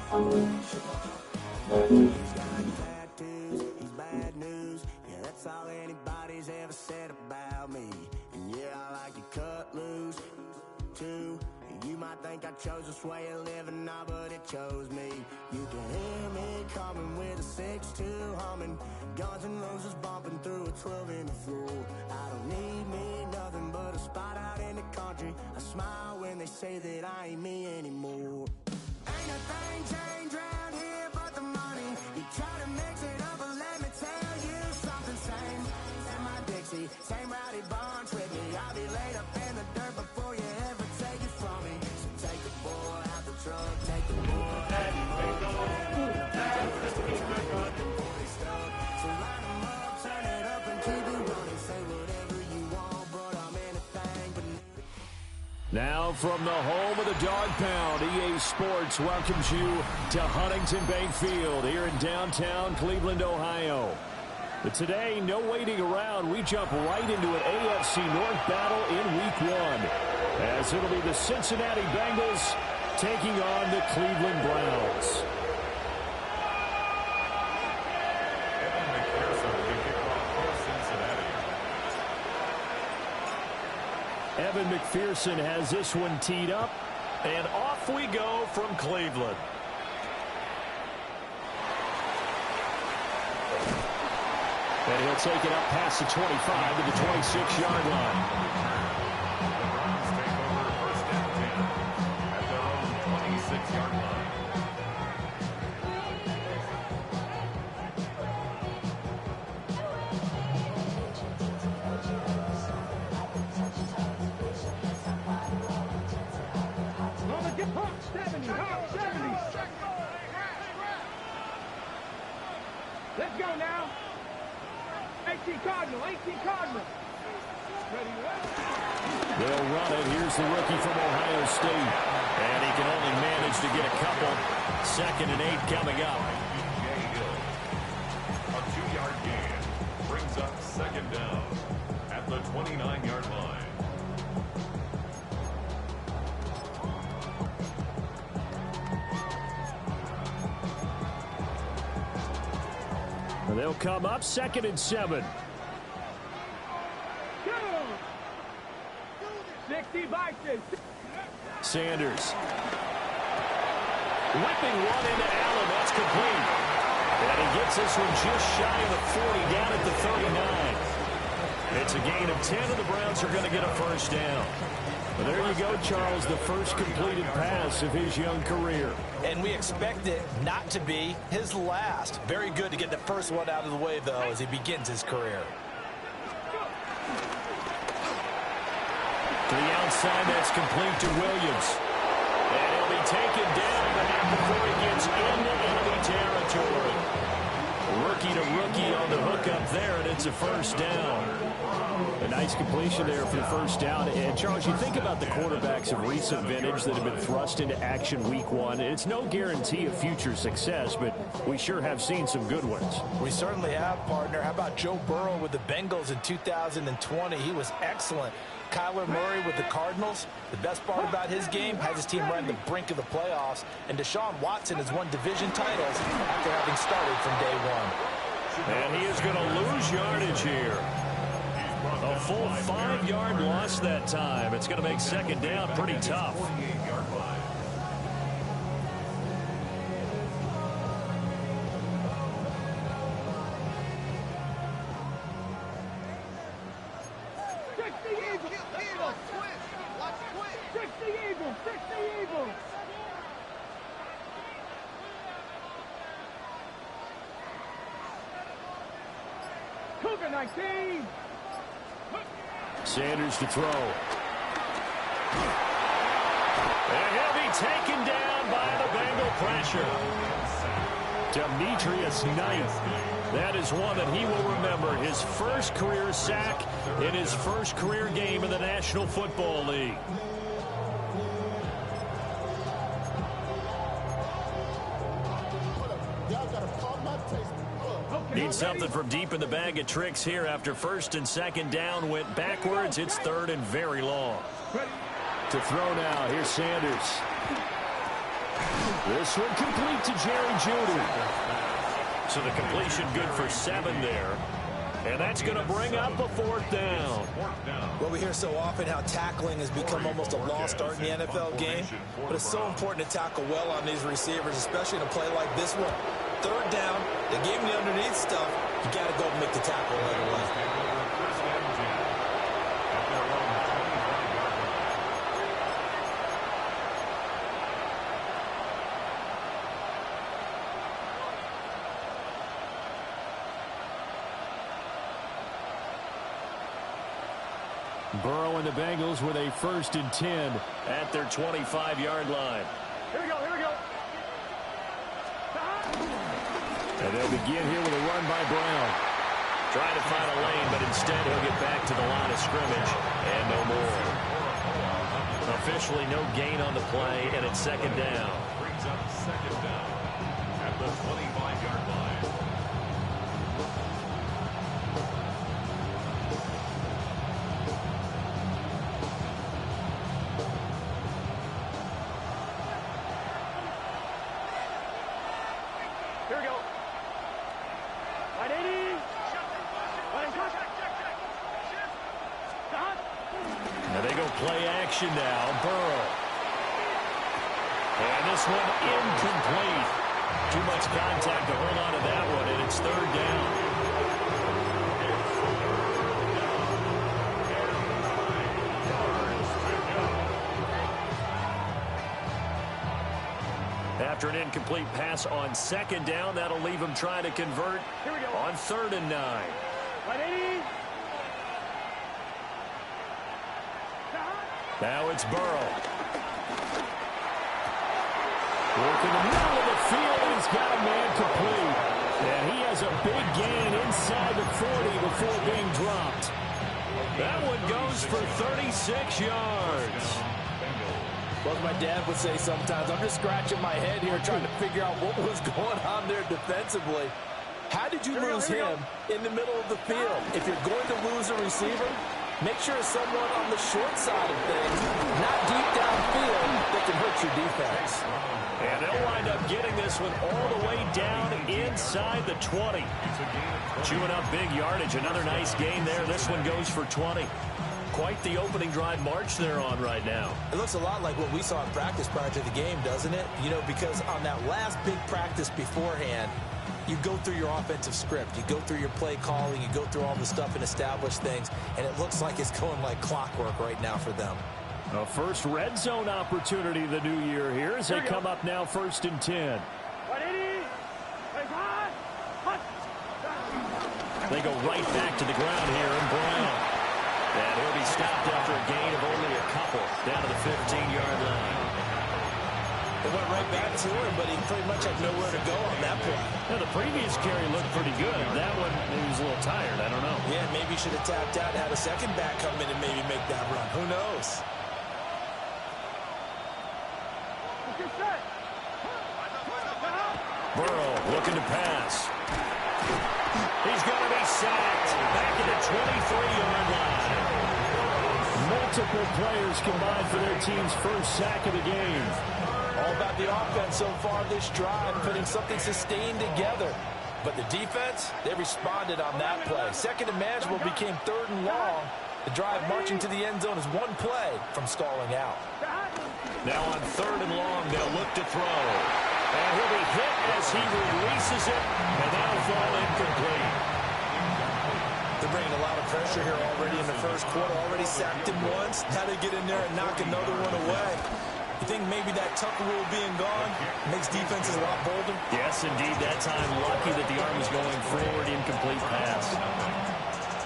He's got tattoos, he's bad news. Yeah, that's all anybody's ever said about me. And yeah, I like to cut loose, too. You might think I chose this way of living now, but it chose me. You can hear me coming with a 6-2 humming. Guns and Roses bumping through a 12 in the floor. I don't need me nothing but a spot out in the country. I smile when they say that I ain't me anymore. Ain't a thing changed round here but the money. You try to mix it up, but let me tell you something. Same in my Dixie, same rowdy bunch with me. I'll be laid up in the dirt before you ever take it from me. So take the boy out the truck, take the boy out the so line them up, turn it up and keep it running. Say whatever you want, but I'm anything but. Now from the home of the Dog Pound, EA Sports welcomes you to Huntington Bank Field here in downtown Cleveland, Ohio. But today, no waiting around. We jump right into an AFC North battle in Week 1, as it'll be the Cincinnati Bengals taking on the Cleveland Browns. Evan McPherson has this one teed up, and off we go from Cleveland. And he'll take it up past the 25 to the 26-yard line. The Browns take over first and 10 at their own 26-yard line. Let's go now. 18 Cardinal, 18 Cardinal. Ready, They'll run it. Here's the rookie from Ohio State. And he can only manage to get a couple. 2nd and 8 coming up. A 2-yard gain brings up 2nd down at the 29-yard line. They'll come up 2nd and 7. 60 Vikings. Sanders. Whipping one into Allen. That's complete. And he gets this one just shy of the 40, down at the 39. It's a gain of 10, and the Browns are going to get a first down. Well, there you go, Charles, the first completed pass of his young career. And we expect it not to be his last. Very good to get the first one out of the way, though, as he begins his career. To the outside, that's complete to Williams. And he'll be taken down, but not before he gets into enemy territory. Rookie to rookie on the hook up there, and it's a first down. A nice completion there for the first down. And, Charles, you think about the quarterbacks of recent vintage that have been thrust into action Week 1. It's no guarantee of future success, but we sure have seen some good ones. We certainly have, partner. How about Joe Burrow with the Bengals in 2020? He was excellent. Kyler Murray with the Cardinals. The best part about his game has his team right on the brink of the playoffs. And Deshaun Watson has won division titles after having started from day one. And he is going to lose yardage here. A full 5-yard loss that time. It's going to make 2nd down pretty tough. Cougar 19. Sanders to throw. And he'll be taken down by the Bengal pressure. Demetrius Knight. That is one that he will remember. His first career sack in his first career game in the National Football League. Need something from deep in the bag of tricks here after 1st and 2nd down went backwards. It's 3rd and very long. To throw now. Here's Sanders. This one complete to Jerry Jeudy. So the completion good for 7 there. And that's going to bring up a 4th down. Well, we hear so often how tackling has become almost a lost art in the NFL game. But it's so important to tackle well on these receivers, especially in a play like this one. 3rd down, they gave him the underneath stuff. You got to go and make the tackle right away. Burrow and the Bengals with a 1st and 10 at their 25-yard line. Here we go, here we go. And they'll begin here with a run by Brown. Trying to find a lane, but instead he'll get back to the line of scrimmage and no more. Officially no gain on the play, and it's 2nd down. Brings up 2nd down at the 25-yard line. Here we go. Right 80. Right cut. Stop. Now they go play action now. Burrow. And this one incomplete. Too much contact to hold on to that one, and it's 3rd down. After an incomplete pass on 2nd down, that'll leave him trying to convert on 3rd and 9. Right 80. Now it's Burrow. Work in the middle of the field, and he's got a man complete. And he has a big gain inside the 40 before being dropped. That one goes for 36 yards. Well, as my dad would say sometimes, I'm just scratching my head here trying to figure out what was going on there defensively. How did you lose him in the middle of the field? If you're going to lose a receiver, make sure it's someone on the short side of things, not deep downfield, that can hurt your defense. And they'll wind up getting this one all the way down inside the 20. Chewing up big yardage. Another nice gain there. This one goes for 20. Quite the opening drive march they're on right now. It looks a lot like what we saw in practice prior to the game, doesn't it? You know, because on that last big practice beforehand, you go through your offensive script. You go through your play calling. You go through all the stuff and establish things. And it looks like it's going like clockwork right now for them. A first red zone opportunity the new year here as they come up now 1st and 10. They go right back to the ground here, and Brown. And he'll be stopped after a gain of only a couple down to the 15-yard line. They went right back to him, but he pretty much had nowhere to go on that play. Now, the previous carry looked pretty good. That one, he was a little tired. I don't know. Yeah, maybe he should have tapped out and had a second back come in and maybe make that run. Who knows? Burrow looking to pass. He's going to be sacked back at the 23-yard line. Multiple players combined for their team's first sack of the game. All about the offense so far this drive, putting something sustained together. But the defense, they responded on that play. Second and manageable became 3rd and long. The drive marching to the end zone is one play from stalling out. Now on 3rd and long, they'll look to throw. And he'll be hit as he releases it, and that'll fall incomplete. They're bringing a lot of pressure here already in the first quarter. Already sacked him once. Now they get in there and knock another one away. You think maybe that tuck rule being gone makes defenses a lot bolder? Yes, indeed. That time, lucky that the arm was going forward. Incomplete pass.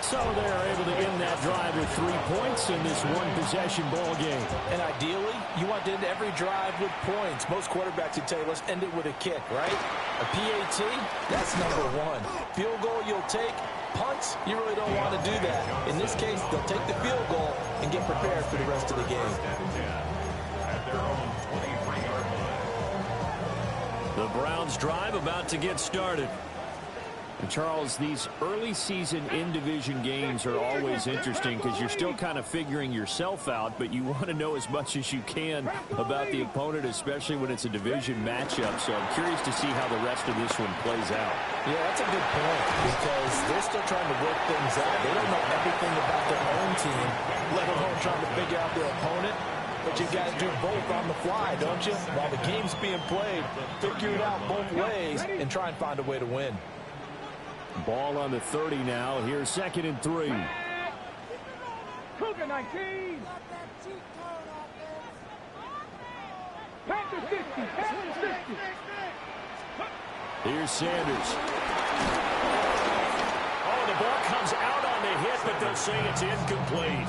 So they're able to end that drive with 3 points in this one-possession ball game. And ideally, you want to end every drive with points. Most quarterbacks would tell you, let's end it with a kick, right? A PAT, that's number 1. Field goal you'll take. Punts, you really don't want to do that. In this case, they'll take the field goal and get prepared for the rest of the game. The Browns drive about to get started. And Charles, these early season in-division games are always interesting because you're still kind of figuring yourself out, but you want to know as much as you can about the opponent, especially when it's a division matchup. So I'm curious to see how the rest of this one plays out. Yeah, that's a good point because they're still trying to work things out. They don't know everything about their own team, let alone trying to figure out their opponent. But you got to do both on the fly, don't you? While the game's being played, figure it out both ways and try and find a way to win. Ball on the 30 now. Here's 2nd and 3. Cougar 19. Panther 50. Panther 50. Here's Sanders. Oh, the ball comes out on the hit, but they'll say it's incomplete.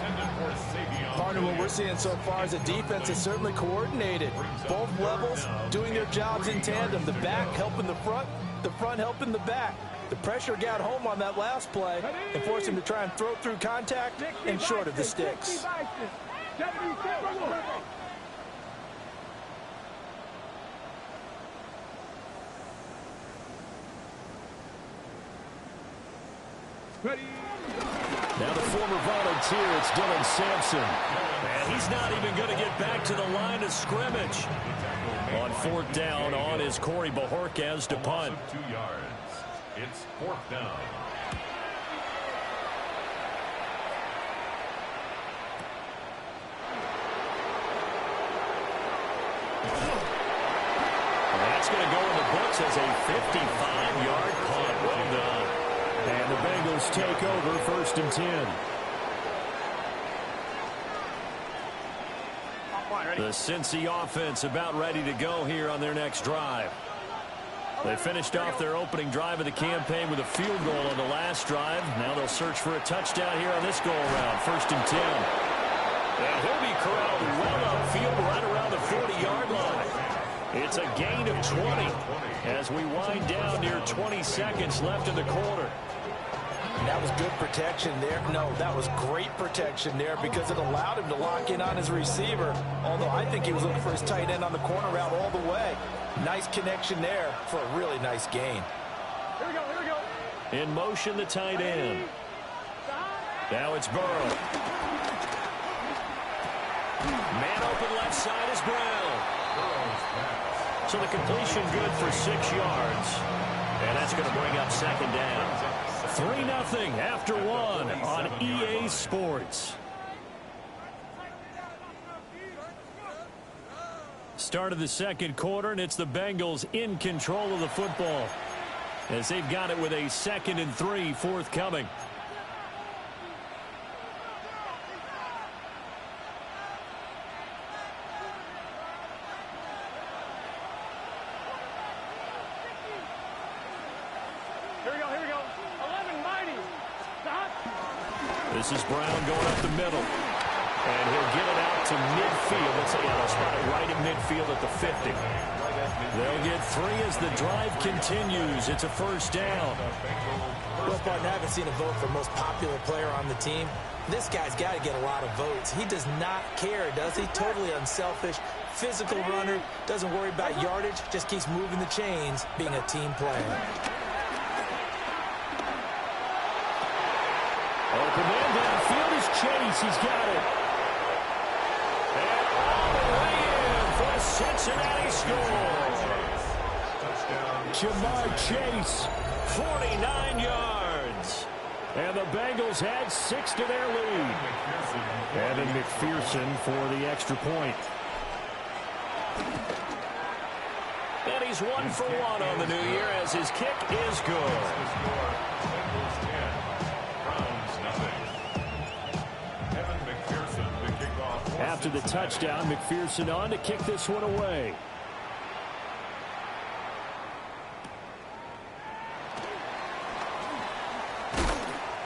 Partner, what we're seeing so far is the defense is certainly coordinated. Both levels doing their jobs in tandem. The back helping the front helping the back. The pressure got home on that last play and forced him to try and throw through contact and short of the sticks. Now the former volunteer, it's Dylan Sampson. And he's not even going to get back to the line of scrimmage. On 4th down, on is Corey Bajorquez to punt. 2 yards. It's 4th down. That's going to go in the books as a 55-yard punt. Well done. And the Bengals take over 1st and 10. The Cincy offense about ready to go here on their next drive. They finished off their opening drive of the campaign with a field goal on the last drive. Now they'll search for a touchdown here on this go-around. 1st and 10. And he'll be corralled well upfield right around the 40-yard line. It's a gain of 20 as we wind down near 20 seconds left in the quarter. That was good protection there. No, that was great protection there because it allowed him to lock in on his receiver, although I think he was looking for his tight end on the corner route all the way. Nice connection there for a really nice gain. Here we go, here we go. In motion, the tight end. Now it's Burrow. Man open left side is Brown. So the completion good for 6 yards. And that's going to bring up 2nd down. 3-0 after 1 on EA Sports. Start of the 2nd quarter, and it's the Bengals in control of the football as they've got it with a 2nd and 3 forthcoming. This is Brown going up the middle. And he'll get it out to midfield. Let's say they'll spot it right in midfield at the 50. They'll get 3 as the drive continues. It's a 1st down. Well, partner, I haven't seen a vote for most popular player on the team. This guy's got to get a lot of votes. He does not care, does he? Totally unselfish, physical runner, doesn't worry about yardage, just keeps moving the chains, being a team player. Open man downfield is Chase. He's got it. And all the way in for a Cincinnati score. Jamar Chase, 49 yards. And the Bengals had 6 to their lead. Evan McPherson for the extra point. And he's 1 for 1 on the new year as his kick is good. After the touchdown, McPherson on to kick this one away.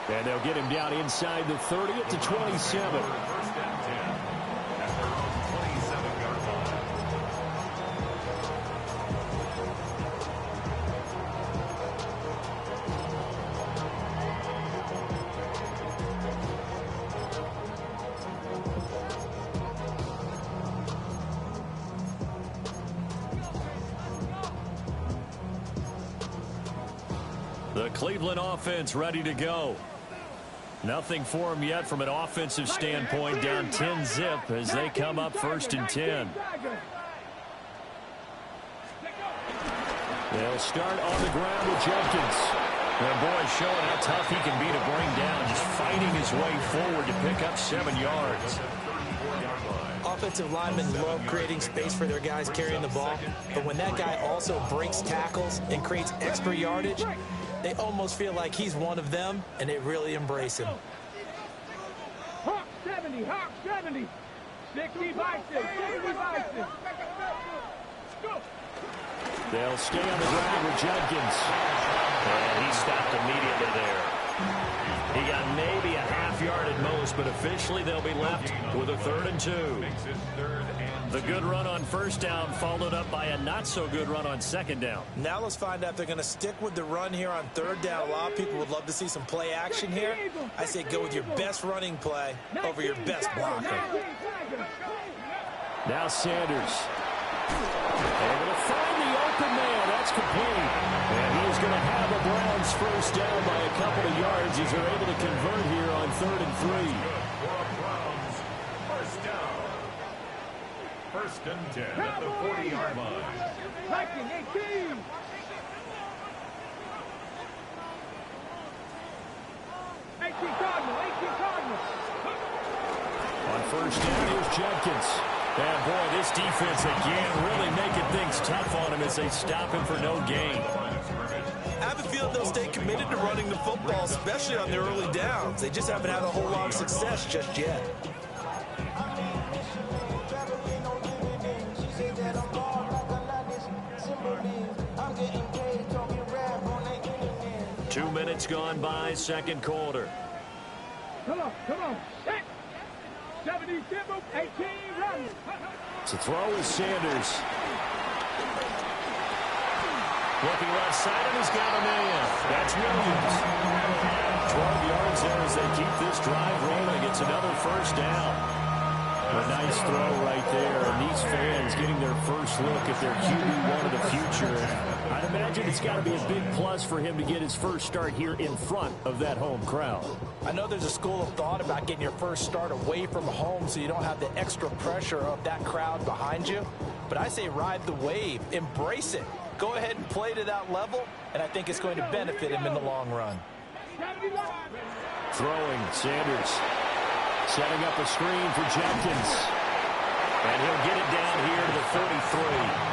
And they'll get him down inside the 30 at the 27. The Cleveland offense ready to go. Nothing for them yet from an offensive standpoint, down 10-zip as they come up 1st and 10. They'll start on the ground with Jenkins. And boy, showing how tough he can be to bring down, just fighting his way forward to pick up 7 yards. Offensive linemen love creating space for their guys carrying the ball, but when that guy also breaks tackles and creates extra yardage, they almost feel like he's one of them, and they really embrace him. Hawk 70, Hawk 70. 60 Bison, 60 Bison. They'll stay on the ground with Jenkins. And he stopped immediately there. He got maybe a half yard at most, but officially they'll be left with a 3rd and 2. The good run on 1st down followed up by a not-so-good run on 2nd down. Now let's find out if they're going to stick with the run here on 3rd down. A lot of people would love to see some play action here. I say go with your best running play over your best blocker. Now Sanders. Able to find the open man. That's complete. And he is going to have the Browns 1st down by a couple of yards as they're able to convert here on 3rd and 3. 1st and 10 at the 40-yard line. 18. Cardinal. On 1st down, here's Jenkins. And boy, this defense again really making things tough on him as they stop him for no gain. I have a feeling they'll stay committed to running the football, especially on their early downs. They just haven't had a whole lot of success just yet. Two minutes gone by, 2nd quarter. Come on. 70, 18, run. To throw is Sanders. Looking left side, and he's got a man. That's Williams. 12 yards there as they keep this drive rolling. It's another 1st down. A nice throw right there, and these fans getting their first look at their QB1 of the future. I'd imagine it's got to be a big plus for him to get his first start here in front of that home crowd. I know there's a school of thought about getting your first start away from home so you don't have the extra pressure of that crowd behind you. But I say ride the wave, embrace it. Go ahead and play to that level, and I think it's going to benefit him in the long run. Throwing, Sanders. Setting up a screen for Jenkins. And he'll get it down here to the 43.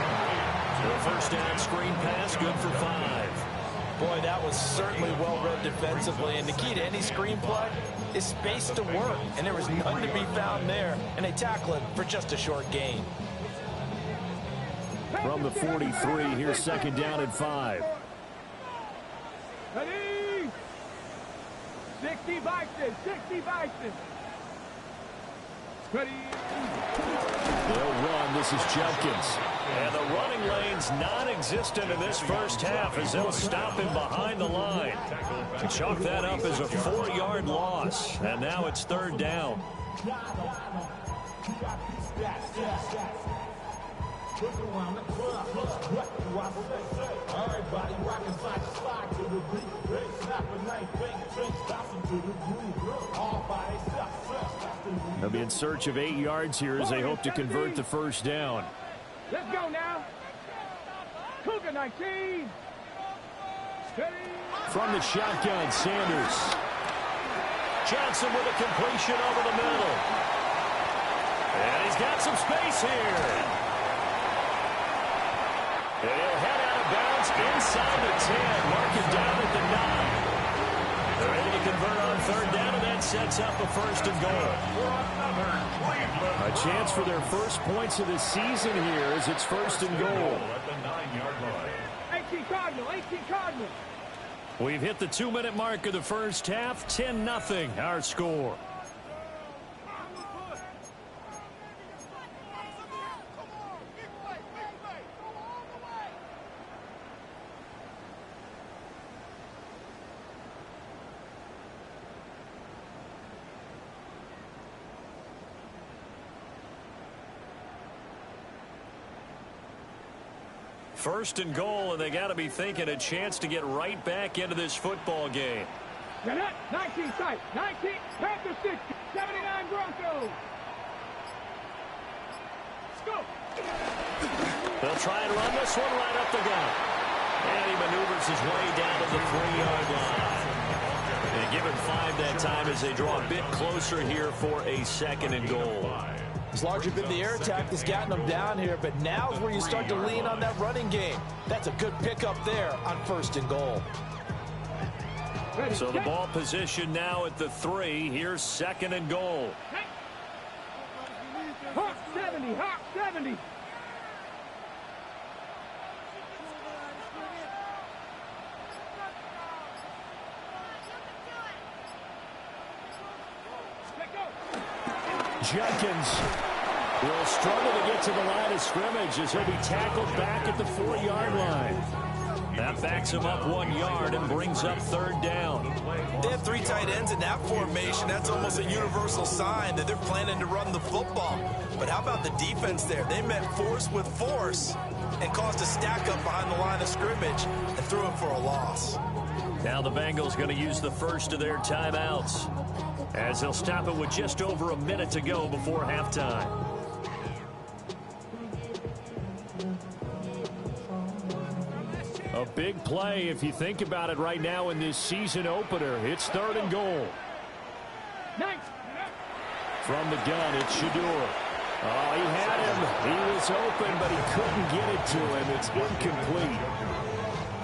The 1st down screen pass, good for 5. Boy, that was certainly well-read defensively. And the key to any screen play is space to work. And there was none to be found there. And they tackle it for just a short gain. From the 43, here's 2nd down and 5. Ready? 60 Bison, 60 Bison. Ready? They'll run. This is Jenkins. And the running lane's non-existent in this first half as they'll stop him behind the line. Chalk that up as a 4-yard loss. And now it's 3rd down. They'll be in search of 8 yards here as they hope to convert the 1st down. Let's go now. Cougar 19. From the shotgun, Sanders. Johnson with a completion over the middle. And he's got some space here. And he'll head out of bounds inside the 10. Mark it down at the 9. They're ready to convert on 3rd down, and that sets up a 1st and goal. A chance for their first points of the season here as it's 1st and goal. At the 9-yard line. 18 Cardinal. We've hit the 2-minute mark of the first half. 10-0 our score. First and goal, and they got to be thinking a chance to get right back into this football game. 19 sight, 19, Panther 60, 79 Broncos. Let's go. They'll try and run this one right up the gut. And he maneuvers his way down to the 3-yard line. And give him 5 that time as they draw a bit closer here for a second and goal. It's largely been the air attack that's gotten them down here, but now is where you start to lean on that running game. That's a good pickup there on first and goal. So the ball position now at the 3. Here's second and goal. Hawk 70, Hawk 70. Jenkins will struggle to get to the line of scrimmage as he'll be tackled back at the 4-yard line. That backs him up 1 yard and brings up third down. They have 3 tight ends in that formation. That's almost a universal sign that they're planning to run the football. But how about the defense there? They met force with force and caused a stack up behind the line of scrimmage and threw him for a loss. Now the Bengals going to use the first of their timeouts as they'll stop it with just over a minute to go before halftime. A big play if you think about it right now in this season opener. It's third and goal. From the gun, it's Shador. Oh, he had him. He was open, but he couldn't get it to him. It's incomplete.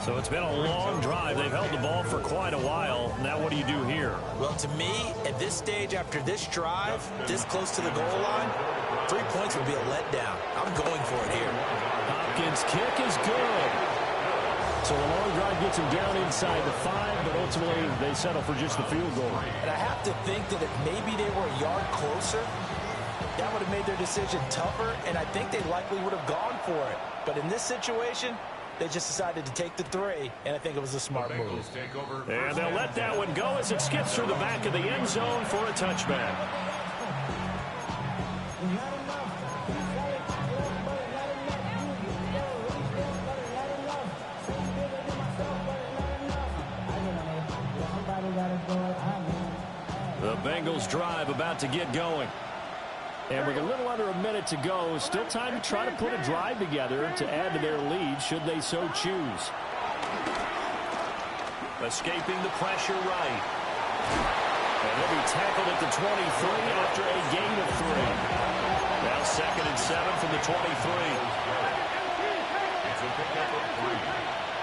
So it's been a long drive. They've held the ball for quite a while. Now what do you do here? Well, to me, at this stage after this drive, this close to the goal line, 3 points would be a letdown. I'm going for it here. Hopkins' kick is good. So the long drive gets him down inside the 5, but ultimately they settle for just the field goal. And I have to think that if maybe they were a yard closer, that would have made their decision tougher, and I think they likely would have gone for it. But in this situation, they just decided to take the 3, and I think it was a smart move. And they'll let that one go as it skips through the back of the end zone for a touchback. The Bengals drive about to get going. And with a little under a minute to go, still time to try to put a drive together to add to their lead should they so choose. Escaping the pressure right. And he'll be tackled at the 23 after a gain of 3. Now second and 7 from the 23. It's a pickup of 3.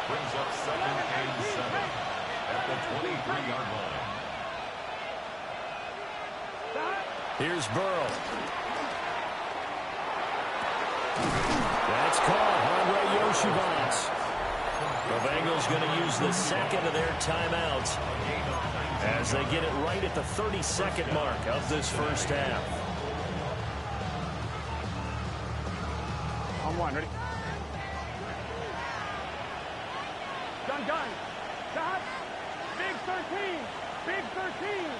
Brings up second and 7 at the 23-yard line. Here's Burrow. That's caught. Andre Yoshivans. The Bengals going to use the second of their timeouts as they get it right at the 32nd mark of this first half. On 1, ready? Gun. Stop. Big 13. Big 13.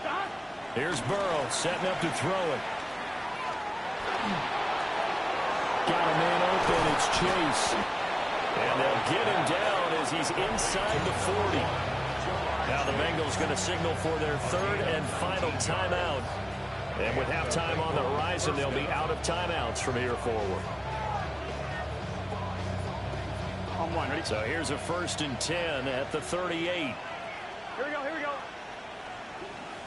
Stop. Here's Burrow setting up to throw it. Got a man open. It's Chase. And they'll get him down as he's inside the 40. Now the Bengals going to signal for their third and final timeout. And with halftime on the horizon, they'll be out of timeouts from here forward. On 1, ready? So here's a 1st and 10 at the 38. Here we go.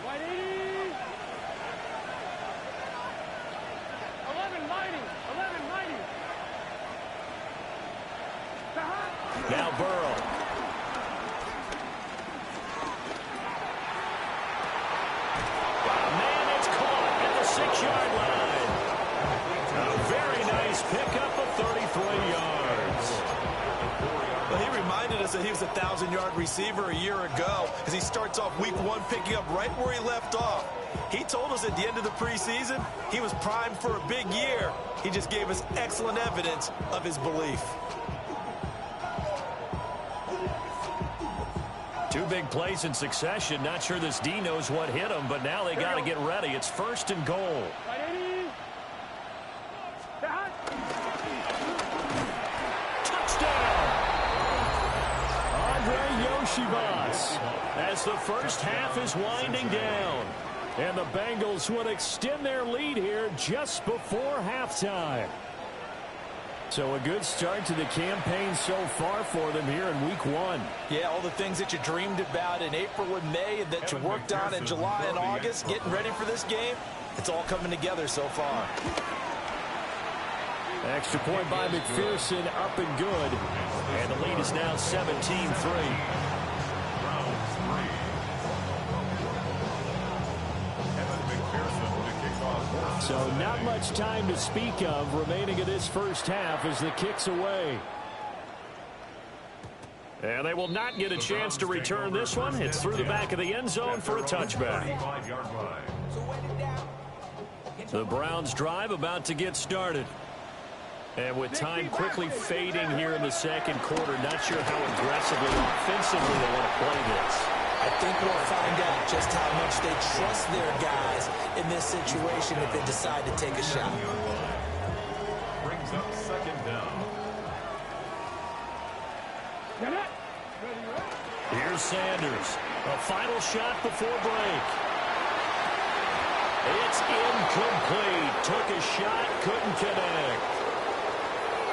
Wide 80. 11 mighty. Now Burrow. Man, it's caught at the 6-yard line. A very nice pickup of 33 yards. Well, he reminded us that he was a 1,000-yard receiver a year ago as he starts off week 1 picking up right where he left off. He told us at the end of the preseason he was primed for a big year. He just gave us excellent evidence of his belief. 2 big plays in succession. Not sure this D knows what hit him, but now they got to get ready. It's 1st and goal. Chivas as the first half is winding down. And the Bengals would extend their lead here just before halftime. So a good start to the campaign so far for them here in week 1. Yeah, all the things that you dreamed about in April and May and that you worked on in July and August, getting ready for this game, it's all coming together so far. Extra point by McPherson, up and good. And the lead is now 17-3. So not much time to speak of remaining in this first half as the kick's away. And they will not get a chance to return this one. It's through the back of the end zone for a touchback. The Browns drive about to get started. And with time quickly fading here in the second quarter, not sure how aggressively offensively they want to play this. I think we'll find out just how much they trust their guys in this situation if they decide to take a shot. Brings up second down. Here's Sanders. A final shot before break. It's incomplete. Took a shot, couldn't connect.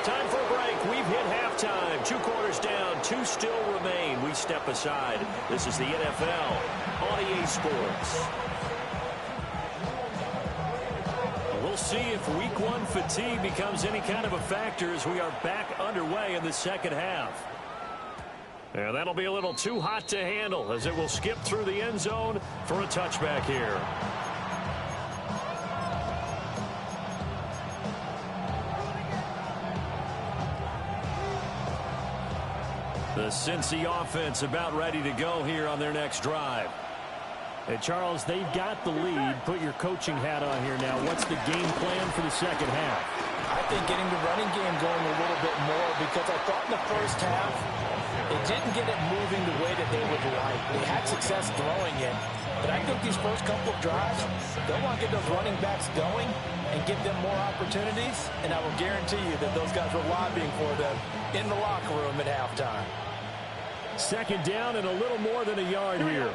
Time for a break. We've hit halftime. 2 quarters down, 2 still remain. We step aside. This is the NFL on EA Sports. We'll see if week 1 fatigue becomes any kind of a factor as we are back underway in the second half. And that'll be a little too hot to handle as it will skip through the end zone for a touchback here. The Cincy offense about ready to go here on their next drive. Hey, Charles, they've got the lead. Put your coaching hat on here now. What's the game plan for the second half? I think getting the running game going a little bit more because I thought in the first half they didn't get it moving the way that they would like. They had success throwing it, but I think these first couple of drives, they'll want to get those running backs going and give them more opportunities, and I will guarantee you that those guys were lobbying for them in the locker room at halftime. Second down and a little more than a yard here.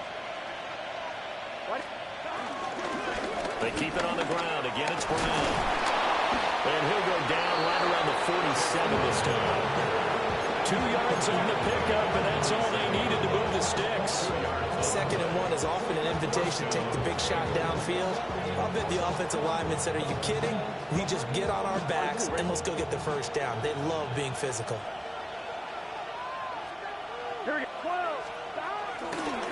They keep it on the ground. Again, it's Brown. And he'll go down right around the 47 this time. 2 yards on the pickup, and that's all they needed to move the sticks. 2nd and 1 is often an invitation to take the big shot downfield. I'll bet the offensive linemen said, are you kidding? We just get on our backs and let's go get the first down. They love being physical.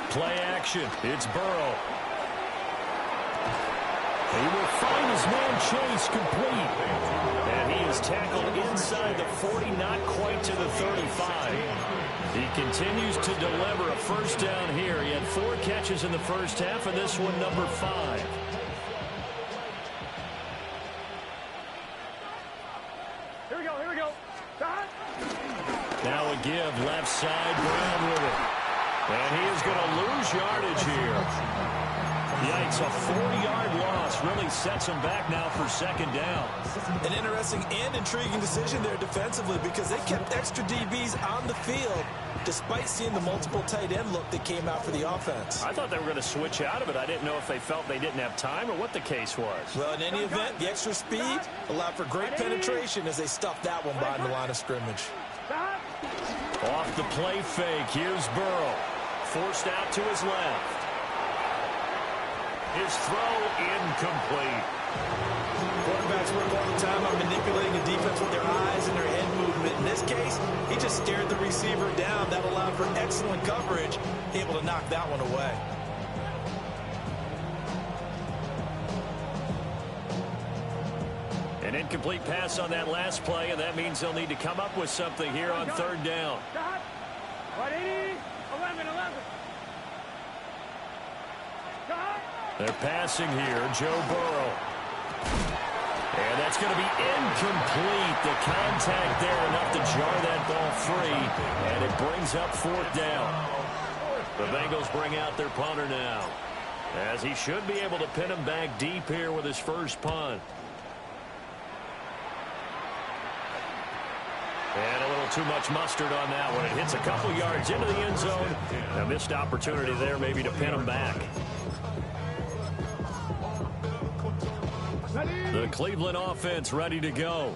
Play action. It's Burrow. He will find his man Chase complete. And he is tackled inside the 40, not quite to the 35. He continues to deliver a first down here. He had 4 catches in the first half, and this one number 5. Here we go. Now a give, left side, Brown with it. And he is going to lose yardage here. Yikes, a 40-yard loss really sets him back now for second down. An interesting and intriguing decision there defensively because they kept extra DBs on the field despite seeing the multiple tight end look that came out for the offense. I thought they were going to switch out of it. I didn't know if they felt they didn't have time or what the case was. Well, in any event, the extra speed allowed for great penetration as they stuffed that one behind the line of scrimmage. Off the play fake, here's Burrow. Forced out to his left. His throw incomplete. Quarterbacks work all the time on manipulating the defense with their eyes and their head movement. In this case, he just stared the receiver down. That allowed for excellent coverage, able to knock that one away. An incomplete pass on that last play, and that means they'll need to come up with something here on third down. 11. They're passing here, Joe Burrow. And that's going to be incomplete. The contact there enough to jar that ball free, and it brings up 4th down. The Bengals bring out their punter now, as he should be able to pin him back deep here with his first punt. And a little too much mustard on that one. It hits a couple yards into the end zone. A missed opportunity there maybe to pin them back. The Cleveland offense ready to go.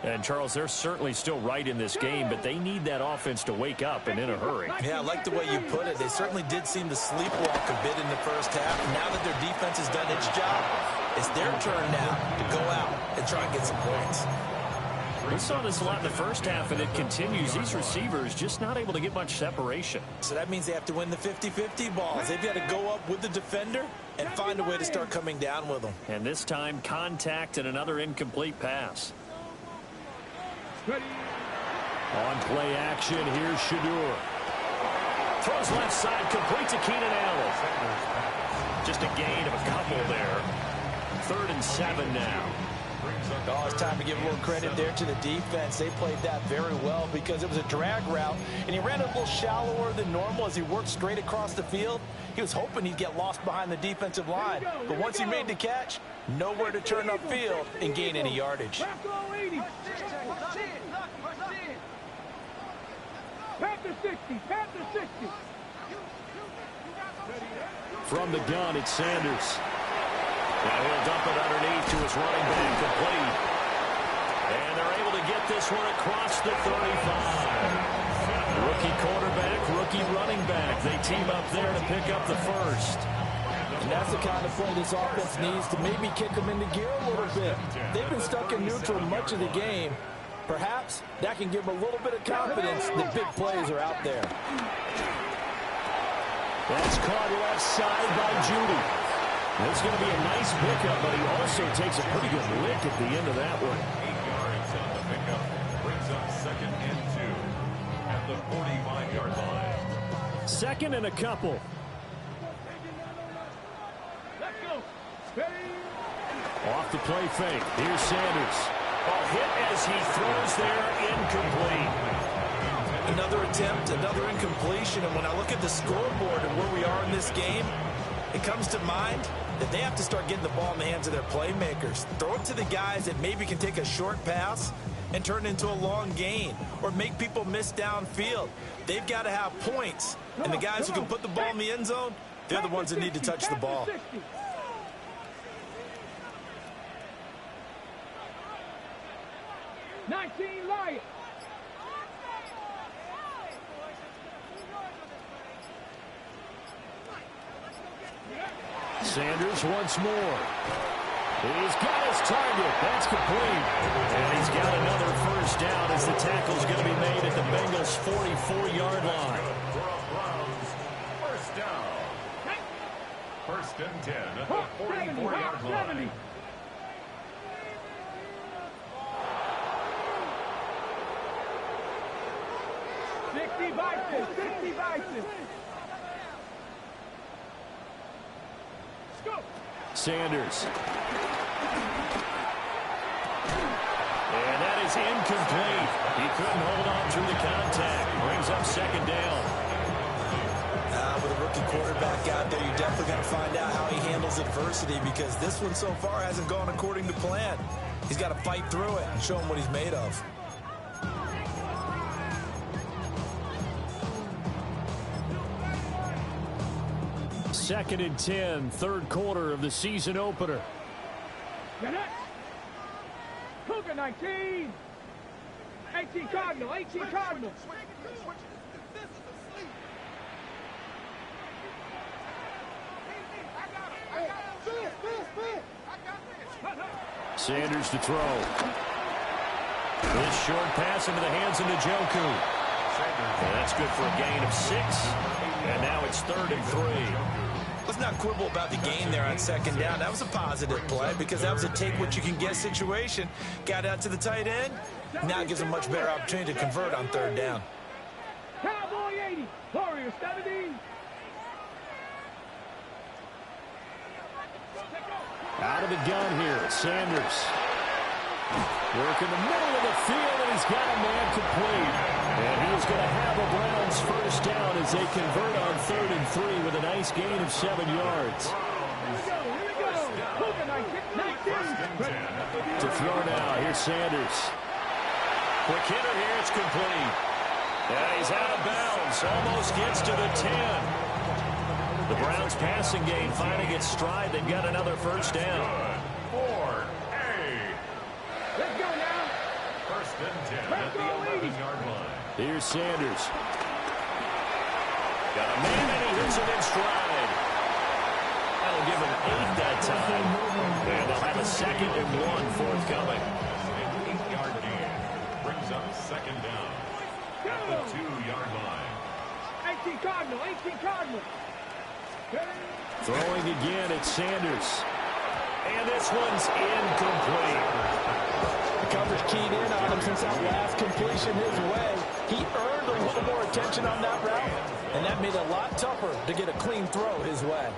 And, Charles, they're certainly still right in this game, but they need that offense to wake up and in a hurry. Yeah, I like the way you put it. They certainly did seem to sleepwalk a bit in the first half. Now that their defense has done its job, it's their turn now to go out and try and get some points. We saw this a lot in the first half, and it continues. These receivers just not able to get much separation. So that means they have to win the 50-50 balls. They've got to go up with the defender and find a way to start coming down with them. And this time, contact and another incomplete pass. On play action, here's Shadur. Throws left side, complete to Keenan Allen. Just a gain of a couple there. 3rd and 7 now. Oh, it's time to give a little credit there to the defense. They played that very well because it was a drag route, and he ran a little shallower than normal as he worked straight across the field. He was hoping he'd get lost behind the defensive line, but once he made the catch, nowhere to turn upfield and gain any yardage. From the gun, it's Sanders. Now he'll dump it underneath to his running back, complete. And they're able to get this one across the 35. Rookie quarterback, rookie running back. They team up there to pick up the first. And that's the kind of play this offense needs to maybe kick them into gear a little bit. They've been stuck in neutral much of the game. Perhaps that can give them a little bit of confidence that big plays are out there. That's caught left side by Judy. It's going to be a nice pickup, but he also takes a pretty good lick at the end of that one. 8 yards on the pickup. Brings up 2nd and 2 at the 45-yard line. 2nd and a couple. Off the play fake. Here's Sanders. A hit as he throws there, incomplete. Another attempt, another incompletion, and when I look at the scoreboard and where we are in this game, it comes to mind that they have to start getting the ball in the hands of their playmakers. Throw it to the guys that maybe can take a short pass and turn it into a long gain or make people miss downfield. They've got to have points, and the guys who can put the ball in the end zone, they're the ones that need to touch the ball. 19 Lions. Sanders once more. He's got his target. That's complete. And he's got another first down as the tackle's going to be made at the Bengals' 44-yard line. First down. 1st and 10 at the 44-yard line. 60 Vikings, 60 Vikings. Sanders. And that is incomplete. He couldn't hold on through the contact. Brings up 2nd down. With a rookie quarterback out there, you're definitely going to find out how he handles adversity because this one so far hasn't gone according to plan. He's got to fight through it and show him what he's made of. Second and 10, 3rd quarter of the season opener. Cougar 19. 18 Cardinal, 18 Cardinal. Sanders to throw. This short pass into the hands of Njoku. And that's good for a gain of 6. And now it's 3rd and 3. Let's not quibble about the gain there on 2nd down. That was a positive play because that was a take-what-you-can-get situation. Got out to the tight end. Now it gives a much better opportunity to convert on 3rd down. Cowboy 80, Warrior 70. Out of the gun here, Sanders. Work in the middle of the field, and he's got a man complete. And he is going to have a Browns first down as they convert on 3rd and 3 with a nice gain of 7 yards. Cougar 19. To throw now, here's Sanders. Quick hitter here. It's complete. And he's out of bounds. Almost gets to the 10. The Browns passing game finding its stride. They've got another first down. Let's go now. First and 10 at the 11-yard line. Here's Sanders. Got a man, and he hits him in stride. That'll give him 8 that time. And they'll have a 2nd and 1 forthcoming. 8-yard gain brings up second down at the 2-yard line. 18 Cardinal, 18 Cardinal. Throwing again, it's Sanders. And this one's incomplete. The coverage keyed in on him since that last completion his way. He earned a little more attention on that route, and that made it a lot tougher to get a clean throw his way.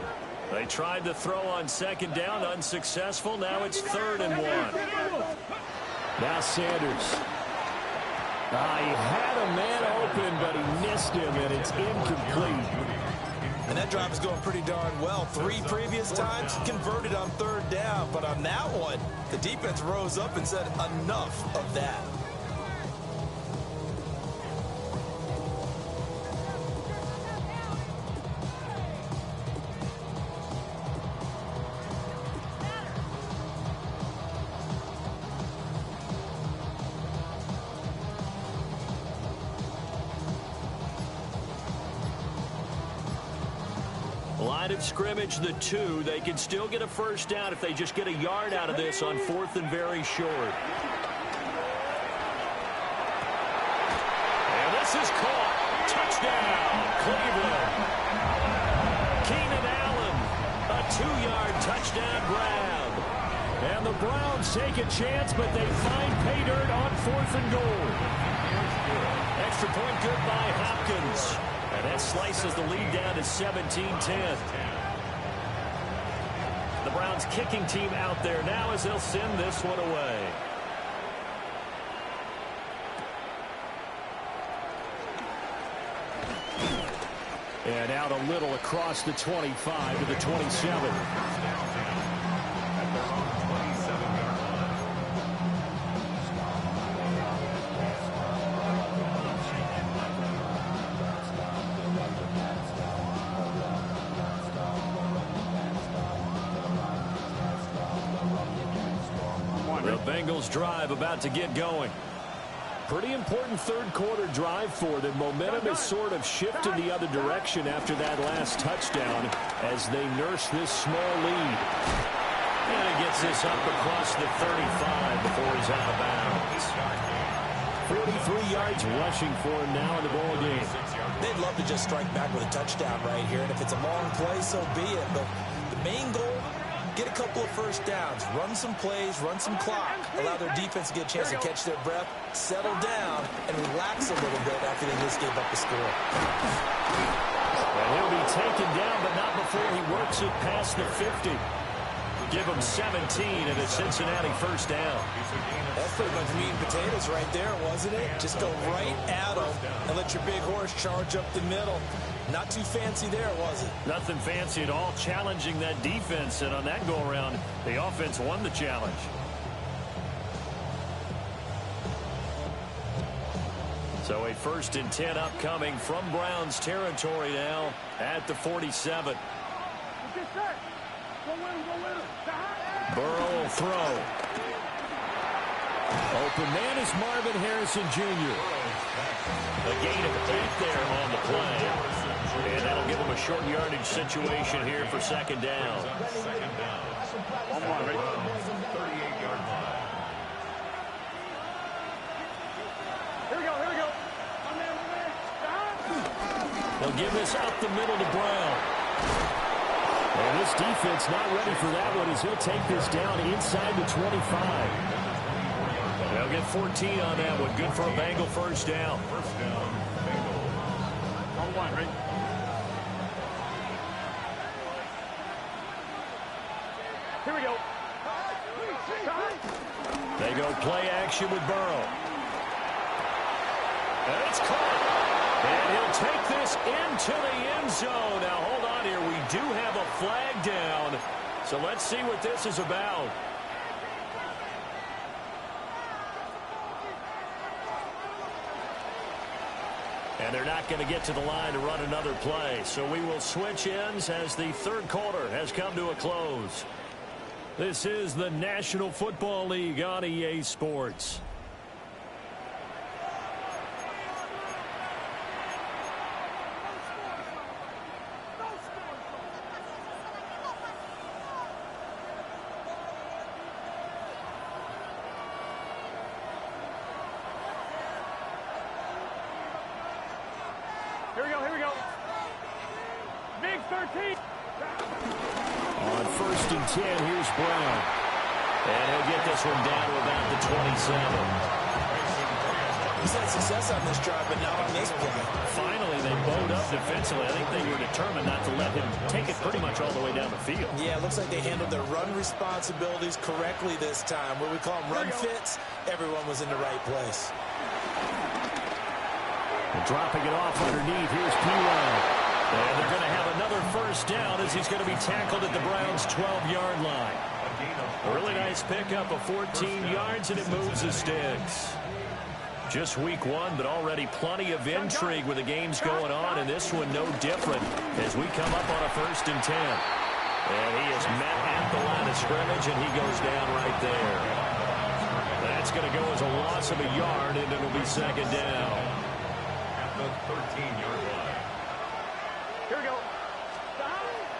They tried to throw on 2nd down, unsuccessful. Now it's 3rd and 1. Now Sanders. He had a man open, but he missed him, and it's incomplete. And that drive is going pretty darn well. 3 previous times converted on 3rd down, but on that one, the defense rose up and said enough of that. Line of scrimmage, the 2. They can still get a first down if they just get a yard out of this on 4th and very short. And this is caught. Touchdown, Cleveland. Keenan Allen, a 2-yard touchdown grab. And the Browns take a chance, but they find pay dirt on 4th and goal. Extra point good by Hopkins. And that slices the lead down to 17-10. The Browns kicking team out there now as they'll send this one away. And out a little across the 25 to the 27. Bengals drive about to get going. Pretty important 3rd quarter drive for them. Momentum has sort of shifted the other direction after that last touchdown as they nurse this small lead. And it gets this up across the 35 before he's out of bounds. 43 yards rushing for him now in the ball game. They'd love to just strike back with a touchdown right here, and if it's a long play, so be it. But the main goal, get a couple of first downs, run some plays, run some clock, allow their defense to get a chance to catch their breath, settle down, and relax a little bit after they just gave up the score. Well, he'll be taken down, but not before he works it past the 50. Give him 17 and a Cincinnati first down. That's pretty much meat and potatoes right there, wasn't it? Just go right at them and let your big horse charge up the middle. Not too fancy there, was it? Nothing fancy at all, challenging that defense, and on that go-around, the offense won the challenge. So a 1st and 10 upcoming from Browns territory now at the 47. Burrow will throw. Open man is Marvin Harrison Jr. A gain of 8 there on the play. And that'll give him a short yardage situation here for 2nd down. 38-yard line. Here we go. They'll give this up the middle to Brown. And this defense not ready for that one as he'll take this down inside the 25. They'll get 14 on that one. Good for a Bengal first down. First down, Bengals. On 1, right? Here we go. They go play action with Burrow. And it's caught. And he'll take this into the end zone. Now, hold on here. We do have a flag down. So let's see what this is about. And they're not going to get to the line to run another play. So we will switch ends as the third quarter has come to a close. This is the National Football League on EA Sports. Here we go. Big 13. On 1st and 10, here's Brown. And he'll get this one down to about the 27. He's had success on this drive, but not on this play. Finally, they bowed up defensively. I think they were determined not to let him take it pretty much all the way down the field. Yeah, it looks like they handled their run responsibilities correctly this time. What we call them run fits, everyone was in the right place. And dropping it off underneath, here's P-Line. And they're going to have another first down as he's going to be tackled at the Browns' 12-yard line. A really nice pickup of 14 yards, and it moves the sticks. Just week one, but already plenty of intrigue with the games going on, and this one no different as we come up on a 1st and 10. And he is met at the line of scrimmage, and he goes down right there. That's going to go as a loss of a yard, and it'll be 2nd down. The 13-yard line. Here we go.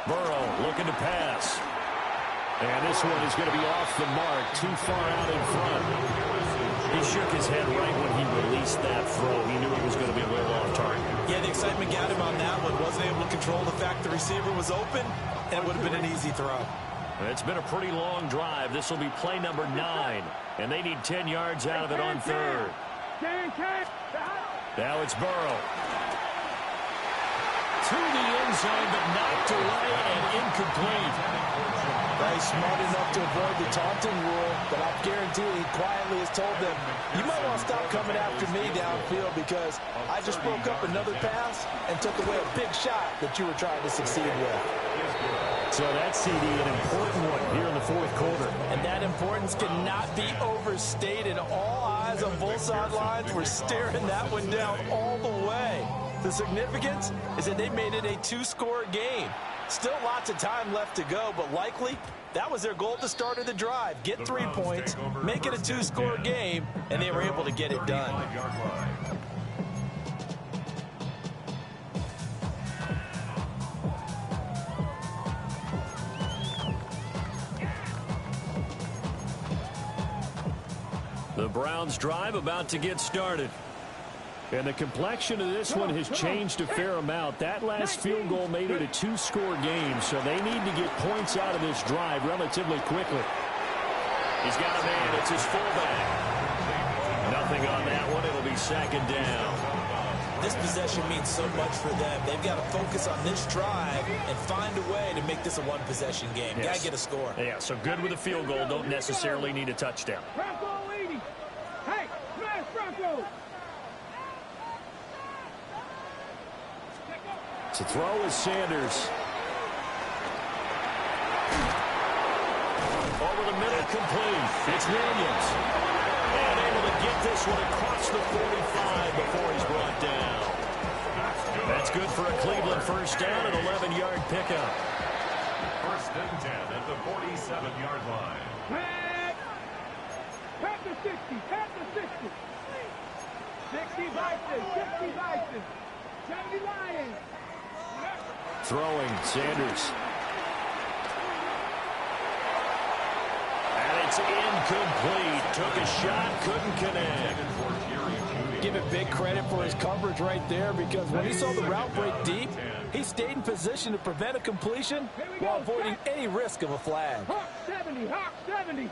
Burrow looking to pass. And this one is going to be off the mark, too far out in front. He shook his head right when he released that throw. He knew it was going to be a little off target. Yeah, the excitement got him on that one. Wasn't able to control the fact the receiver was open, and it would have been an easy throw. It's been a pretty long drive. This will be play number 9, and they need 10 yards out of it on 3rd. Now it's Burrow. To the end zone, but knocked away and incomplete. He's smart enough to avoid the taunting rule, but I guarantee he quietly has told them, you might want to stop coming after me downfield because I just broke up another pass and took away a big shot that you were trying to succeed with. So that CD, an important one here in the 4th quarter. And that importance cannot be overstated. All eyes on both sidelines were staring that one down all the way. The significance is that they made it a 2-score game. Still lots of time left to go, but likely that was their goal at the start of the drive. Get 3 points, make it a 2-score game, and they were able to get it done. The Browns drive about to get started. And the complexion of this one has changed a fair amount. That last field goal made it a 2-score game, so they need to get points out of this drive relatively quickly. He's got a man. It's his fullback. Nothing on that one. It'll be 2nd down. This possession means so much for them. They've got to focus on this drive and find a way to make this a one-possession game. Yes. Got to get a score. Yeah, so good with a field goal. Don't necessarily need a touchdown. Bronco 80. Hey, smash Bronco. To throw is Sanders. Over the middle, complete. It's Williams. And able to get this one across the 45 before he's brought down. That's good for a Cleveland first down, an 11-yard pickup. 1st and 10 at the 47-yard line. Pat the 60. 60 Vikings. 60 Vikings. 70 Lions. Throwing, Sanders. And it's incomplete. Took a shot, couldn't connect. Give it big credit for his coverage right there because when he saw the route break deep, he stayed in position to prevent a completion while avoiding any risk of a flag. Hawk 70. Hawk 70.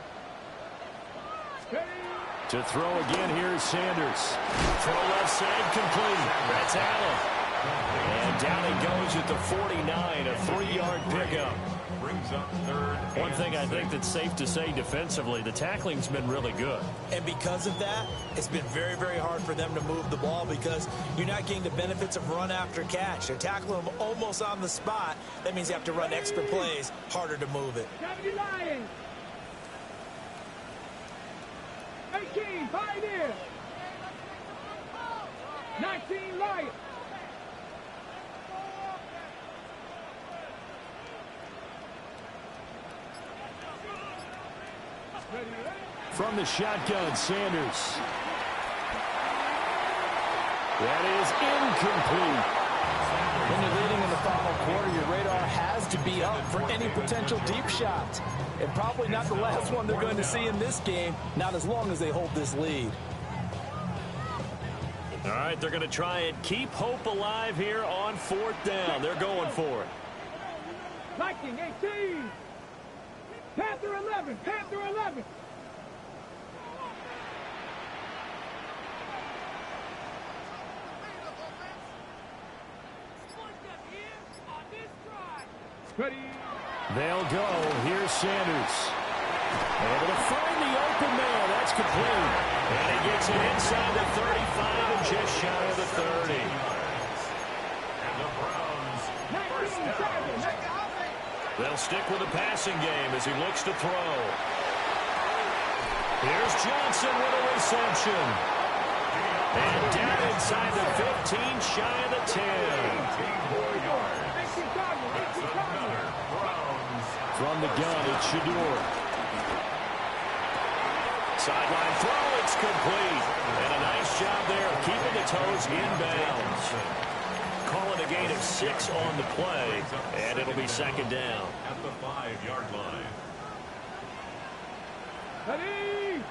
To throw again, here's Sanders. Throw left side, complete. That's Allen. And down he goes at the 49, a 3-yard pickup. Brings up 3rd. One thing I think that's safe to say defensively, the tackling's been really good. And because of that, it's been very, very hard for them to move the ball because you're not getting the benefits of run after catch. They're tackling them almost on the spot. That means you have to run extra plays, harder to move it. 70 Lions. 18, Pioneer. 19 Lions. From the shotgun, Sanders. That is incomplete. When you're leading in the final quarter, your radar has to be up for any potential deep shots. And probably not the last one they're going to see in this game, not as long as they hold this lead. All right, they're going to try and keep hope alive here on 4th down. They're going for it. Viking 18. Panther 11. Panther 11. Ready. They'll go. Here's Sanders. Able to find the open man. That's complete. And he gets it inside the 35 and just shy of the 30. And the Browns first down. They'll stick with the passing game as he looks to throw. Here's Johnson with a reception. And down inside the 15, shy of the 10. 18 more yards. That's another Browns. From the gun, it's Shador. Sideline throw, it's complete. And a nice job there of keeping the toes inbounds. Calling a gain of 6 on the play, and it'll be 2nd down. At the 5-yard line. Ready.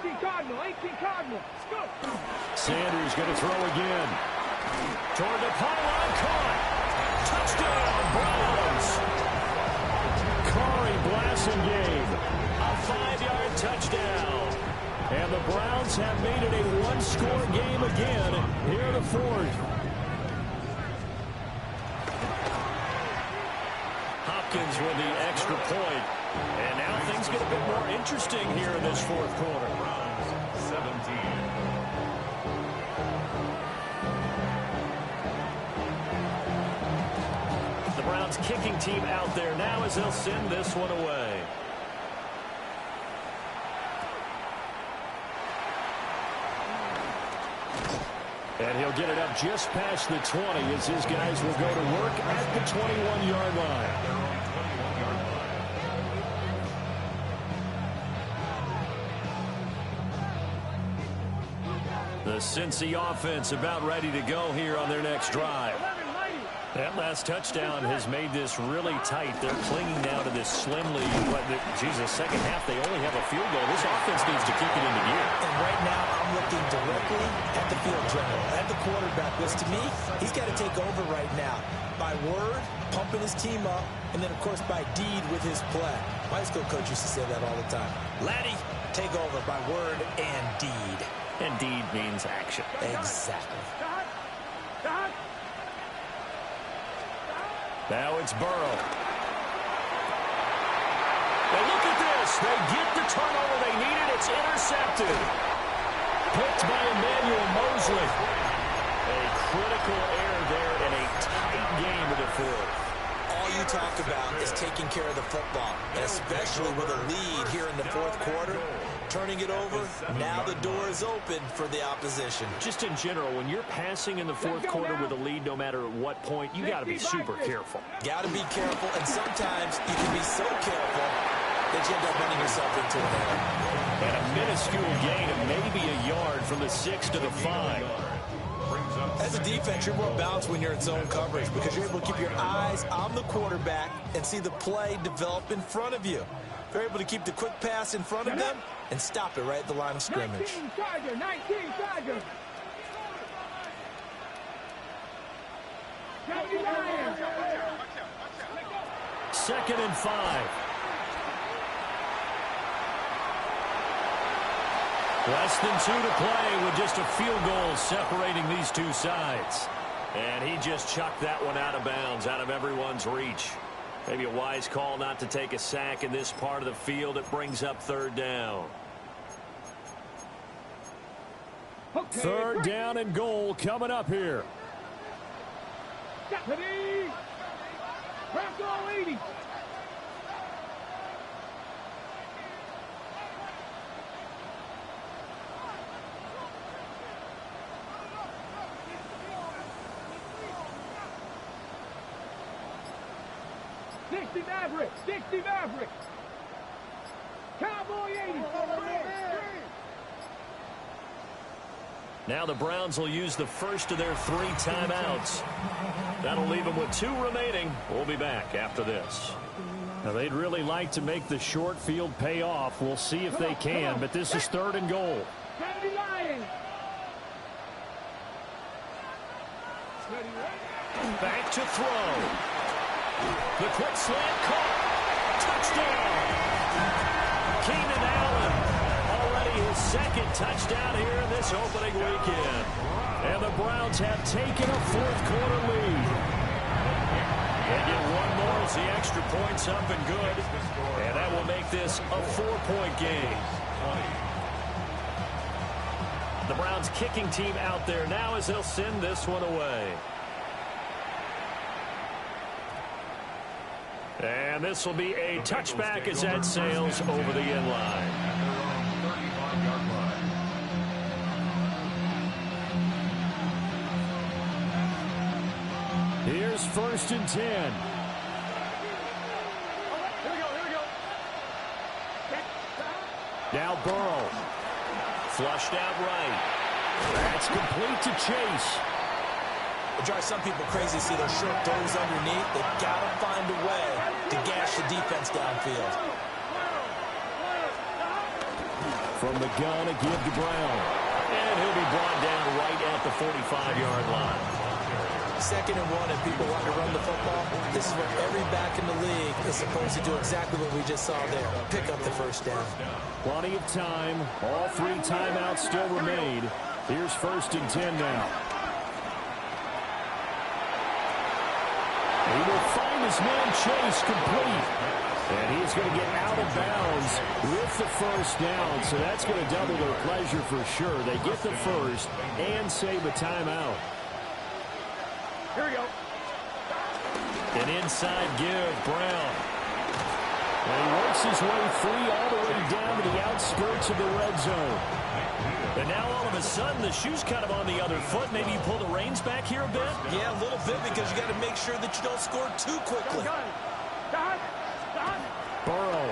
18 Cardinal. 18 Cardinal. Let's go. Sanders going to throw again. Toward the pylon, caught. Touchdown, Browns. Corey Blasingame, a 5-yard touchdown. And the Browns have made it a one-score game again here in the 4th. Hopkins with the extra point. And now things get a bit more interesting here in this 4th quarter. Browns 17. The Browns kicking team out there now as they'll send this one away. And he'll get it up just past the 20 as his guys will go to work at the 21-yard line. They're on 21-yard line. The Cincy offense about ready to go here on their next drive. That last touchdown has made this really tight. They're clinging now to this slimly, but second half they only have a field goal. This offense needs to kick it into gear. And right now I'm looking directly at the field general, at the quarterback, which to me, he's got to take over right now. By word, pumping his team up, and then, of course, by deed with his play. My high school coach used to say that all the time. Laddie, take over by word and deed. And deed means action. Exactly. Now it's Burrow. And look at this. They get the turnover they needed. It's intercepted. Picked by Emmanuel Mosley. A critical error there in a tight game of the 4th. All you talk about is taking care of the football, and especially with a lead here in the 4th quarter. Turning it over, now the door is open for the opposition. Just in general, when you're passing in the 4th quarter with a lead, no matter at what point, you got to be super careful. Got to be careful, and sometimes you can be so careful that you end up running yourself into an error. And a minuscule gain of maybe a yard from the 6 to the 5. As a defense, you're more balanced when you're in zone coverage because you're able to keep your eyes on the quarterback and see the play develop in front of you. They're able to keep the quick pass in front of them and stop it right at the line of scrimmage. 19 Tiger. 2nd and 5. Less than 2 to play with just a field goal separating these two sides. And he just chucked that one out of bounds, out of everyone's reach. Maybe a wise call not to take a sack in this part of the field. It brings up 3rd down. 3rd down and goal coming up here. Ready. Bronco 80. 60 Maverick. 60 Maverick. Cowboy 80. Now the Browns will use the first of their 3 timeouts. That'll leave them with 2 remaining. We'll be back after this. Now, they'd really like to make the short field pay off. We'll see if they can, but this is 3rd and goal. Back to throw. The quick slant caught. Touchdown. Keenan Allen. Already his 2nd touchdown here in this opening weekend. And the Browns have taken a 4th quarter lead. And get one more as the extra point's up and good. And that will make this a 4-point game. The Browns kicking team out there now as they'll send this one away. And this will be a touchback as that sails over the end line. Here's 1st and 10. Here we go. Now Burrow. Flushed out right. That's complete to Chase. It drives some people crazy to see those short throws underneath. They've got to find a way to gash the defense downfield. From the gun, a give to Brown. And he'll be brought down right at the 45-yard line. 2nd and 1, and people want to run the football. This is what every back in the league is supposed to do, exactly what we just saw there. Pick up the 1st down. Plenty of time. All 3 timeouts still remain. Here's 1st and 10 now. He will find his man Chase complete. And he's going to get out of bounds with the 1st down. So that's going to double their pleasure for sure. They get the 1st and save a timeout. Here we go. An inside give, Brown. And he works his way free all the way down to the outskirts of the red zone. And now all of a sudden the shoe's kind of on the other foot. Maybe you pull the reins back here a bit? Yeah, a little bit, because you got to make sure that you don't score too quickly. Burrow.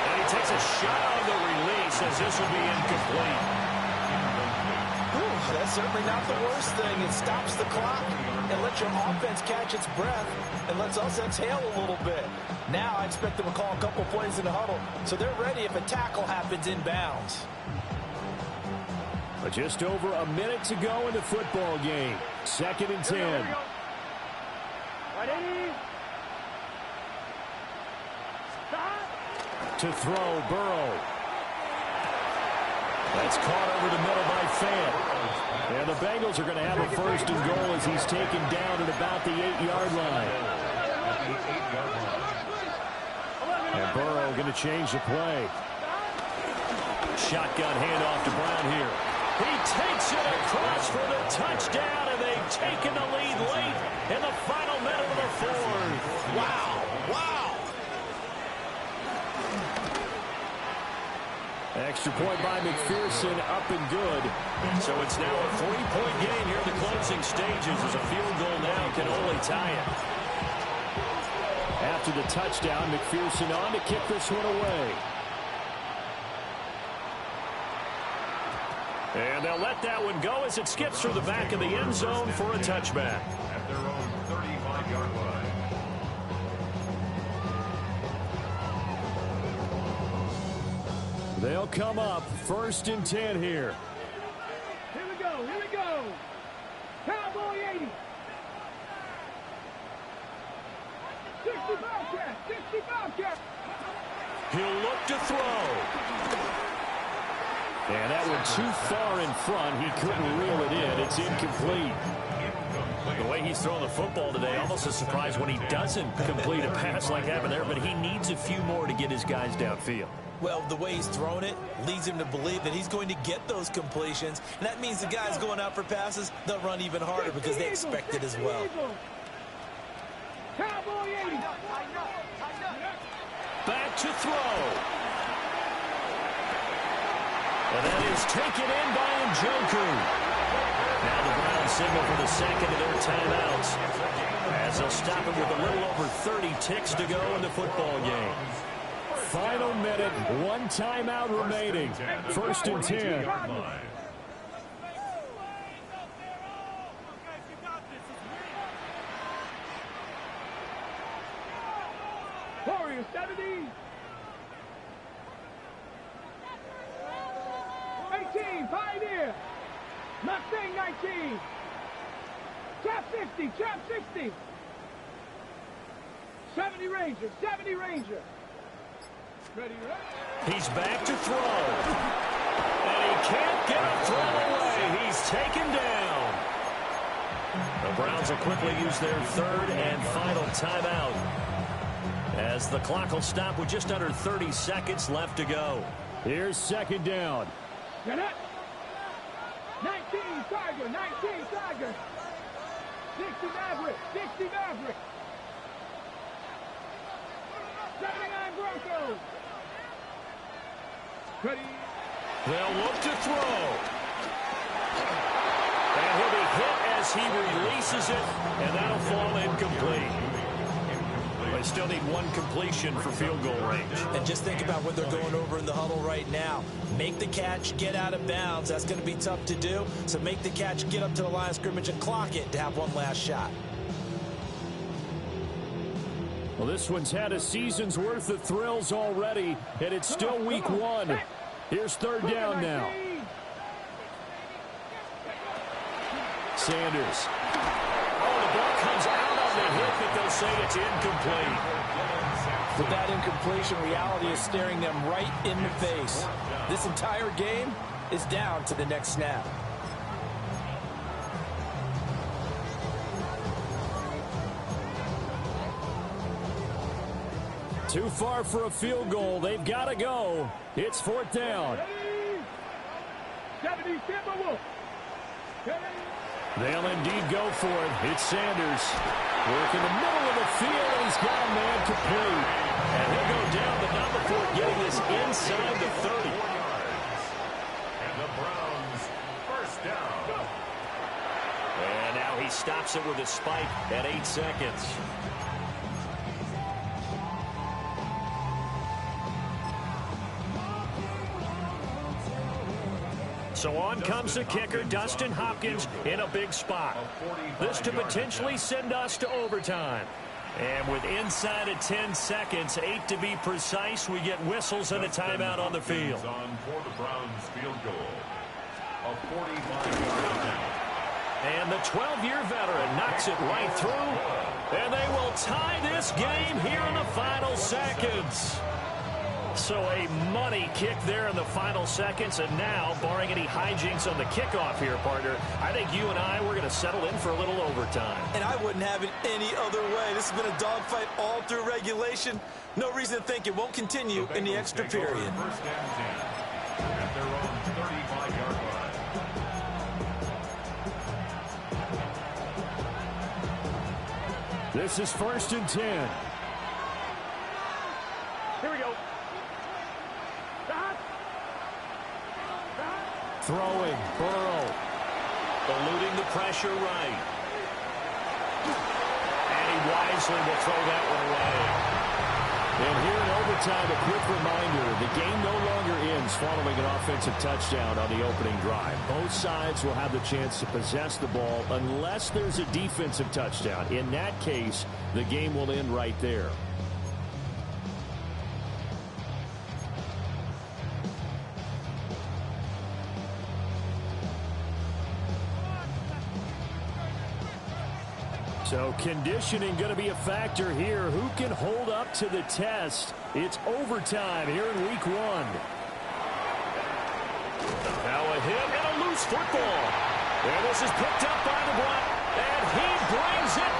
And he takes a shot on the release as this will be incomplete. That's certainly not the worst thing. It stops the clock and lets your offense catch its breath and lets us exhale a little bit. Now I expect them to call a couple plays in the huddle, so they're ready if a tackle happens inbounds. But just over a minute to go in the football game. 2nd and 10. To throw, Burrow. That's caught over the middle by Fant. And the Bengals are going to have a 1st and goal as he's taken down at about the 8-yard line. And Burrow going to change the play. Shotgun handoff to Brown here. He takes it across for the touchdown, and they've taken the lead late in the final minute of the 4th. Wow. Extra point by McPherson, up and good. So it's now a 3-point game here in the closing stages as a field goal now can only tie it. After the touchdown, McPherson on to kick this one away. And they'll let that one go as it skips through the back of the end zone for a touchback. At their own 35-yard line. They'll come up 1st and 10 here. Here we go. Cowboy 80. 60 Bobcat. He'll look to throw. And that one too far in front. He couldn't reel it in. It's incomplete. The way he's throwing the football today, almost a surprise when he doesn't complete a pass like that there, but he needs a few more to get his guys downfield. Well, the way he's thrown it leads him to believe that he's going to get those completions. And that means the guys going out for passes, they'll run even harder because they expect it as well. Cowboy 80. Back to throw. And that is taken in by Njoku. Now the Browns the signal for the second of their timeouts, as they'll stop it with a little over 30 ticks to go in the football game. Final minute, one timeout remaining. First and 10. Warriors, 70. 18, Pioneer. Mustang 19. Trap 60, Trap 60. 70 Ranger, 70 Ranger. Ready, ready. He's back to throw. And he can't get a throw away. He's taken down. The Browns will quickly use their third and final timeout, as the clock will stop with just under 30 seconds left to go. Here's second down. Get it. 19 Tiger, 19 Tiger. 60 Maverick, 60 Maverick. 79 Broncos. Ready. They'll look to throw. And he'll be hit as he releases it, and that'll fall incomplete. They still need one completion for field goal range. And just think about what they're going over in the huddle right now. Make the catch, get out of bounds. That's going to be tough to do. So make the catch, get up to the line of scrimmage, and clock it to have one last shot. Well, this one's had a season's worth of thrills already, and it's still week one. Here's third down now. Sanders. Oh, the ball comes out on the hit, but they'll say it's incomplete. With that incompletion, reality is staring them right in the face. This entire game is down to the next snap. Too far for a field goal. They've got to go. It's fourth down. 70 Timberwolves. They'll indeed go for it. It's Sanders. Work in the middle of the field, and he's got a man complete. And he'll go down the number 4, getting this inside the 30. And the Browns, first down. And now he stops it with a spike at 8 seconds. So on comes the kicker, Dustin Hopkins, in a big spot. This to potentially send us to overtime. And with inside of 10 seconds, 8 to be precise, we get whistles and a timeout on the field. On for the Browns field goal. A 45-yard attempt. And the 12-year veteran knocks it right through. And they will tie this game here in the final seconds. So a money kick there in the final seconds. And now, barring any hijinks on the kickoff here, partner, I think you and I, we're going to settle in for a little overtime. And I wouldn't have it any other way. This has been a dogfight all through regulation. No reason to think it won't continue in the extra period. First and 10 at their own 35-yard line. This is first and 10. Here we go. Throwing, Burrow. Eluding the pressure right. And he wisely will throw that one away. And here in overtime, a quick reminder, the game no longer ends following an offensive touchdown on the opening drive. Both sides will have the chance to possess the ball unless there's a defensive touchdown. In that case, the game will end right there. So conditioning going to be a factor here. Who can hold up to the test? It's overtime here in week one. Now a hit and a loose football. And this is picked up by the Browns. And he brings it